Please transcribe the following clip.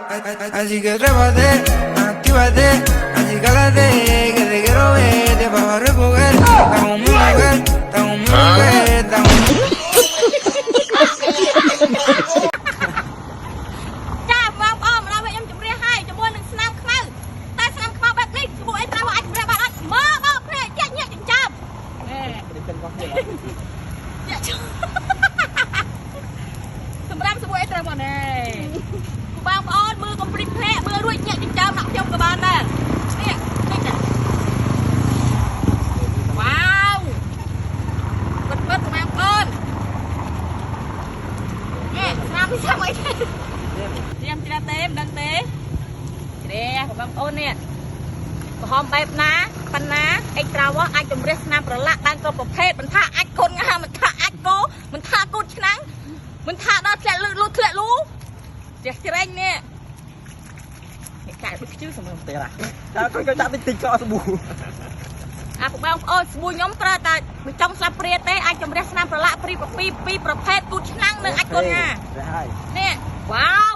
Así que trépate, actívate, así cálate, que te quiero ver, te vas a recoger. Estamos muy mujer, estamos muy mujer, estamos muy... ចាបងប្អូនម្ដងវិញខ្ញុំជម្រាបឲ្យជាមួយនឹងស្នាមខ្មៅតែស្នាមខ្មៅបែបនេះជាមួយអីត្រូវអាចជម្រាបបានអត់មកគ្នាចាក់ញាក់ចិញ្ចាំសម្រាប់ជាមួយអីត្រូវមកណែបងប្អូនមើលកំព្រីតភ្នែកមើលរួចញាក់ចិញ្ចាំដាក់ខ្ញុំក៏បានដែរនេះនេះចាវ៉ាវបិទបងប្អូននេះស្នាមពិសាអីត្រៀមជ្រាបទេមិនដឹងទេជ្រាបបងប្អូននេះក្រហមបែបណាប៉ុណ្ណាអេកត្រាវអាចជំរះស្នាមប្រឡាក់បានគ្រប់ប្រភេទមិនថាអាចកូនងាមិនថាអាចគោមិនថាគូតឆ្នាំងមិនថាដល់ធ្លាក់លូធ្លាក់លូចេះច្រែងនេះកាយវាខ្ជិលសម្រាប់ទេរ៉ាដល់គាត់ដាក់តិចក៏ស្ប៊ូអាបងប្អូនស្ប៊ូខ្ញុំត្រូវតែចង់ស្លាប់ព្រាទេអាចជំរះស្នាមប្រឡាក់ពីប្រភេទគូតឆ្នាំងនិងអាចកូនងានេះវ៉ាវ